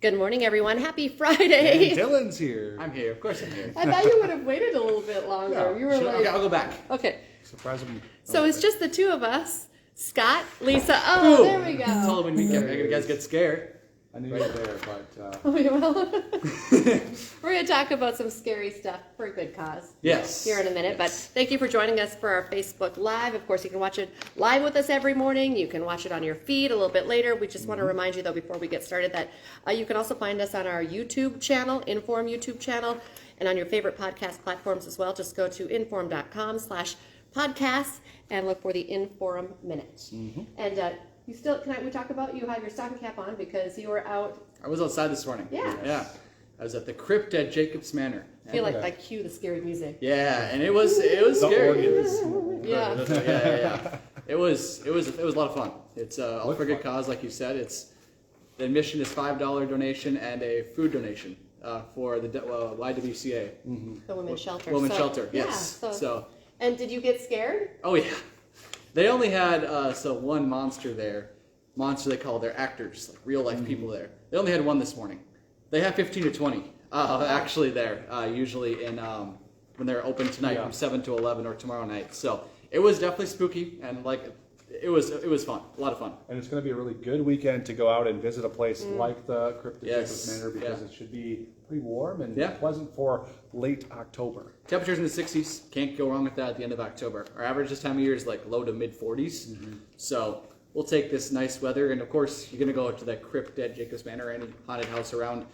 Good morning, everyone. Happy Friday. And Dillon's here. I'm here. Of course I'm here. I thought you would have waited a little bit longer. Yeah, You were Okay, like, I'll go back. okay. Surprise him. So it's just the two of us. Scott, Lisa. Oh, Ooh. there we go. Tell them when you guys get scared. I knew you were there, but We will. We're going to talk about some scary stuff for a good cause. Yes. Here in a minute. Yes. But thank you for joining us for our Facebook Live. Of course, you can watch it live with us every morning. You can watch it on your feed a little bit later. We just want to remind you, though, before we get started, that you can also find us on our YouTube channel, InForum YouTube channel, and on your favorite podcast platforms as well. Just go to inforum.com/podcasts and look for the InForum Minute. And you still, we talk about you have your stocking cap on because you were out. I was outside this morning. Yeah. Yeah. I was at the crypt at Jacobs Manor. I feel like cue the scary music. Yeah, and it was the scary. organs. Yeah. Yeah. It was a lot of fun. It's all for a good fun. cause, like you said. The admission is $5 donation and a food donation for the YWCA. The women's shelter. Women's So- shelter. yeah, Yes. So, and did you get scared? Oh yeah. They only had one monster there. Monster they call their actors, like real life people there. They only had one this morning. They have 15 to 20 actually there, usually in when they're open tonight from 7 to 11 or tomorrow night. So it was definitely spooky and it was fun, a lot of fun. And it's going to be a really good weekend to go out and visit a place like the Crypt of Yes. Jacobs Manor because it should be pretty warm and Yeah. pleasant for late October. Temperatures in the 60s, can't go wrong with that at the end of October. Our average this time of year is like low to mid 40s. So we'll take this nice weather, and of course you're gonna go to the crypt at Jacobs Manor or any haunted house around.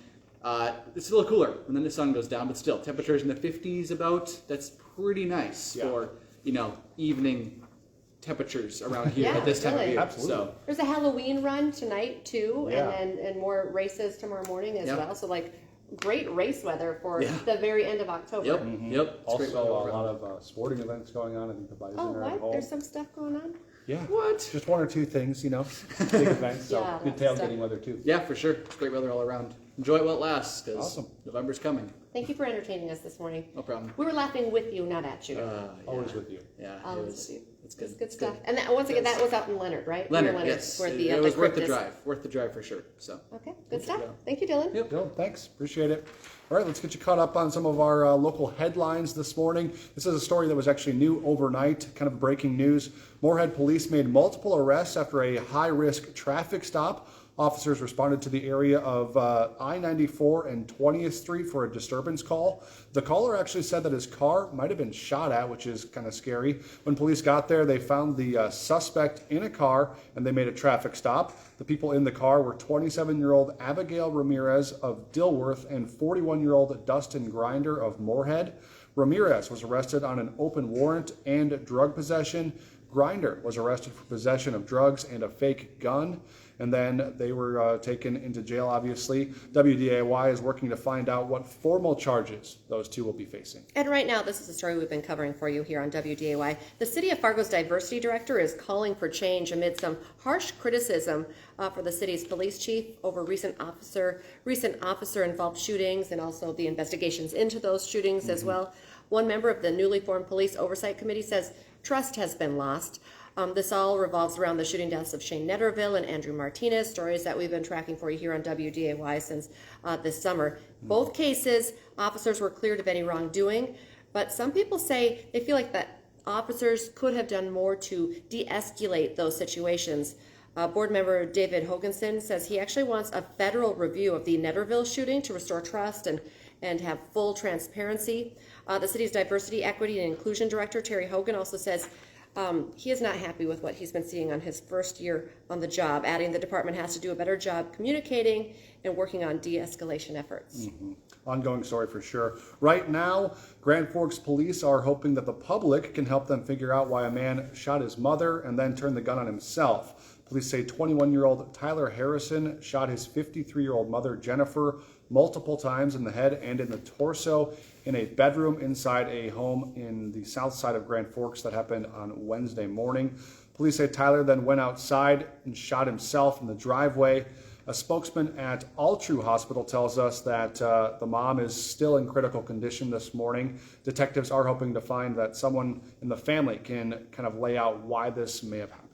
It's a little cooler, and then the sun goes down, but still temperatures in the 50s about. That's pretty nice for evening temperatures around here Yeah, at this time of really. year. Absolutely. So There's a Halloween run tonight too, Yeah. and more races tomorrow morning as Yep. well. So great race weather for Yeah. the very end of October. yep. It's great Also, weather a all lot around. of sporting events going on. I think the Bison Oh, are at what? home. There's some stuff going on? Yeah. What? Just one or two things, big events. So Yeah, good lots of tailgating weather too. Yeah, for sure. It's great weather all around. Enjoy it while it lasts, because Awesome. November's coming. Thank you for entertaining us this morning. No problem. We were laughing with you, not at you. Yeah. Always with you. Yeah, Always it was. with you. It's good. It's good It's stuff. And once again, that was out in Leonard, right? Leonard, Near yes. Where It the was worth crypt the is. drive. Worth the drive for sure. So. Okay, good stuff. Yeah. Thank you, Dylan. Yep. Dylan, thanks. Appreciate it. All right, let's get you caught up on some of our local headlines this morning. This is a story that was actually new overnight, kind of breaking news. Moorhead police made multiple arrests after a high-risk traffic stop. Officers responded to the area of I-94 and 20th Street for a disturbance call. The caller actually said that his car might have been shot at, which is kind of scary. When police got there, they found the suspect in a car, and they made a traffic stop. The people in the car were 27-year-old Abigail Ramirez of Dilworth and 41-year-old Dustin Grinder of Moorhead. Ramirez was arrested on an open warrant and drug possession. Grinder was arrested for possession of drugs and a fake gun. And then they were taken into jail, obviously. WDAY is working to find out what formal charges those two will be facing. And right now, this is a story we've been covering for you here on WDAY. The City of Fargo's diversity director is calling for change amid some harsh criticism for the city's police chief over recent officer-involved shootings and also the investigations into those shootings as well. One member of the newly formed Police Oversight Committee says trust has been lost. This all revolves around the shooting deaths of Shane Netterville and Andrew Martinez, stories that we've been tracking for you here on WDAY since this summer. Both cases, officers were cleared of any wrongdoing, but some people say they feel like that officers could have done more to de-escalate those situations. Board member David Hoganson says he actually wants a federal review of the Netterville shooting to restore trust and have full transparency. The city's diversity, equity, and inclusion director, Terry Hogan, also says he is not happy with what he's been seeing on his first year on the job, adding the department has to do a better job communicating and working on de-escalation efforts. Ongoing story for sure. Right now, Grand Forks police are hoping that the public can help them figure out why a man shot his mother and then turned the gun on himself. Police say 21-year-old Tyler Harrison shot his 53-year-old mother, Jennifer, multiple times in the head and in the torso in a bedroom inside a home in the south side of Grand Forks. That happened on Wednesday morning. Police say Tyler then went outside and shot himself in the driveway. A spokesman at All True Hospital tells us that the mom is still in critical condition this morning. Detectives are hoping to find that someone in the family can kind of lay out why this may have happened.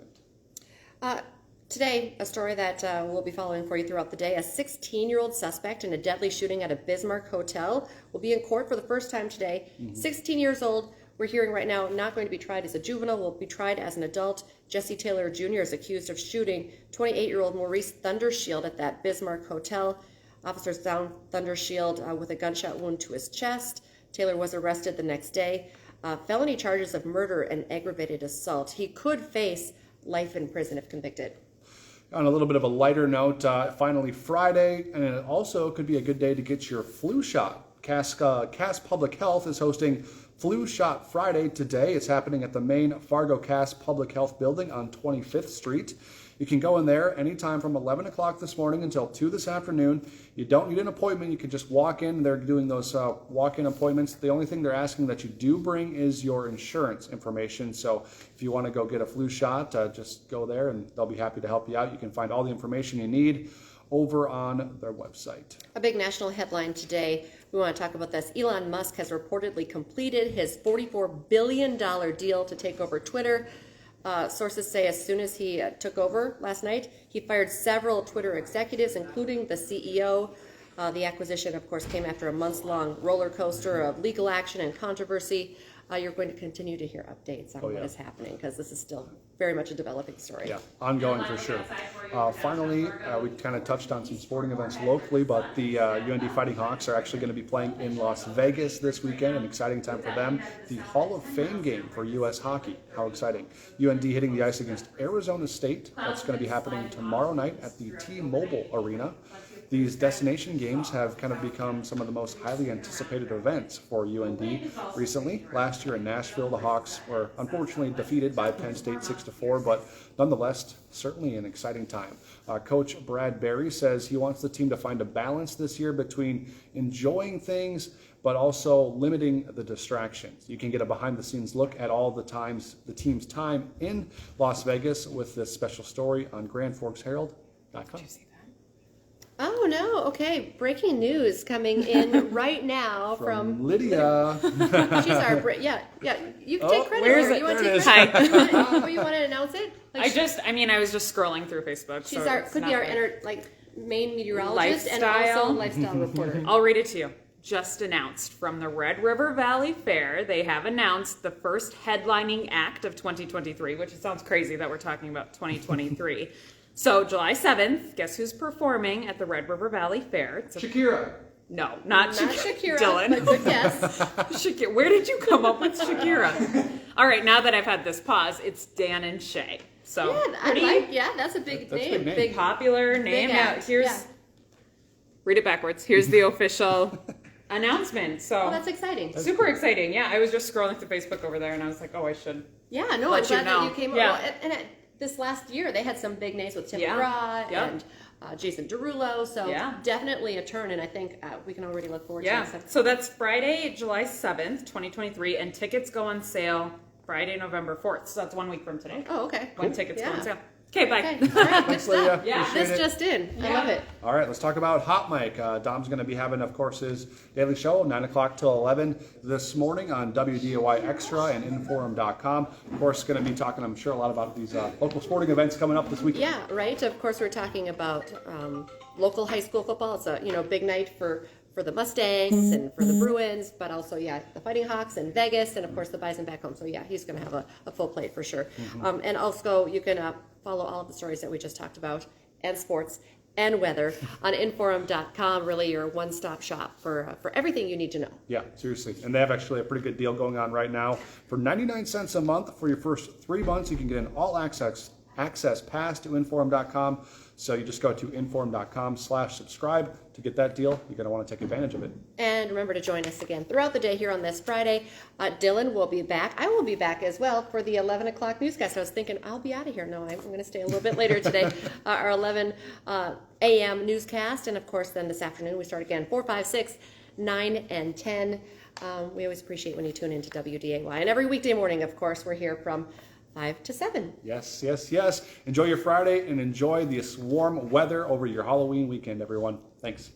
Today, a story that we'll be following for you throughout the day. A 16-year-old suspect in a deadly shooting at a Bismarck hotel will be in court for the first time today. 16 years old. We're hearing right now, not going to be tried as a juvenile, will be tried as an adult. Jesse Taylor Jr. is accused of shooting 28-year-old Maurice Thundershield at that Bismarck hotel. Officers found Thundershield with a gunshot wound to his chest. Taylor was arrested the next day. Felony charges of murder and aggravated assault. He could face life in prison if convicted. On a little bit of a lighter note, finally Friday, and it also could be a good day to get your flu shot. Cass Public Health is hosting Flu Shot Friday today. It's happening at the main Fargo Cass Public Health building on 25th Street. You can go in there anytime from 11 o'clock this morning until 2 this afternoon. You don't need an appointment. You can just walk in. They're doing those walk-in appointments. The only thing they're asking that you do bring is your insurance information. So if you want to go get a flu shot, just go there and they'll be happy to help you out. You can find all the information you need over on their website. A big national headline today. We want to talk about this. Elon Musk has reportedly completed his $44 billion deal to take over Twitter. Sources say as soon as he took over last night, he fired several Twitter executives, including the CEO. The acquisition, of course, came after a months-long roller coaster of legal action and controversy. You're going to continue to hear updates on what is happening because this is still very much a developing story. Yeah, ongoing for sure. Finally, we kind of touched on some sporting events locally, but the UND Fighting Hawks are actually going to be playing in Las Vegas this weekend. An exciting time for them. The Hall of Fame game for U.S. hockey. How exciting. UND hitting the ice against Arizona State. That's going to be happening tomorrow night at the T-Mobile Arena. These destination games have kind of become some of the most highly anticipated events for UND recently. Last year in Nashville, the Hawks were unfortunately defeated by Penn State 6-4, but nonetheless, certainly an exciting time. Coach Brad Berry says he wants the team to find a balance this year between enjoying things but also limiting the distractions. You can get a behind-the-scenes look at all the team's time in Las Vegas with this special story on GrandForksHerald.com. Oh no! Okay, breaking news coming in right now from Lydia. She's our You can take credit. where is here. it? You want There to it take is. credit? You want to announce it? Like, I was just scrolling through Facebook. she's so our it's could not be our like- main meteorologist and Lifestyle. also lifestyle reporter. I'll read it to you. Just announced from the Red River Valley Fair, they have announced the first headlining act of 2023, which it sounds crazy that we're talking about 2023. So July 7th, guess who's performing at the Red River Valley Fair? It's Shakira. No, not Shakira. Shakira, but good guess. Shakira. Where did you come up with Shakira? All right, now that I've had this pause, it's Dan and Shay. So That's a big That's a name. big name. popular name. Big act, Here's yeah. read it backwards. Here's the official announcement. So Oh, that's exciting. super exciting. Yeah, I was just scrolling through Facebook over there, and I was like, oh, I should. Yeah, no, Let I'm you glad know. that you came. Yeah. Well, and this last year, they had some big names with Tim Yeah. McGraw Yep. and Jason Derulo. So Yeah. definitely a turn, and I think we can already look forward Yeah. to it. So that's Friday, July 7th, 2023, and tickets go on sale Friday, November 4th. So that's 1 week from today. Oh, okay. When tickets go Yeah. on sale. Okay, bye. Okay. All right. Good Thanks, Lydia. stuff. Yeah. Appreciate This it. just in. I love it. All right, let's talk about Hot Mic. Dom's going to be having, of course, his daily show, 9 o'clock till 11 this morning on WDAY Extra and InForum.com. Of course, going to be talking, I'm sure, a lot about these local sporting events coming up this weekend. Yeah, right. Of course, we're talking about local high school football. It's a big night for the Mustangs and for the Bruins, but also the Fighting Hawks and Vegas, and of course the Bison back home. So he's going to have a full plate for sure. And also you can follow all of the stories that we just talked about and sports and weather on InForum.com. Really, your one-stop shop for everything you need to know. Yeah, seriously. And they have actually a pretty good deal going on right now. For 99 cents a month for your first 3 months, you can get an all-access pass to InForum.com. So you just go to InForum.com/subscribe to get that deal. You're going to want to take advantage of it. And remember to join us again throughout the day here on this Friday. Dillon will be back. I will be back as well for the 11 o'clock newscast. I was thinking, I'll be out of here. No, I'm going to stay a little bit later today. Our 11 a.m. newscast. And, of course, then this afternoon we start again 4, 5, 6, 9, and 10. We always appreciate when you tune into WDAY. And every weekday morning, of course, we're here from 5 to 7. Yes, yes, yes. Enjoy your Friday and enjoy this warm weather over your Halloween weekend, everyone. Thanks.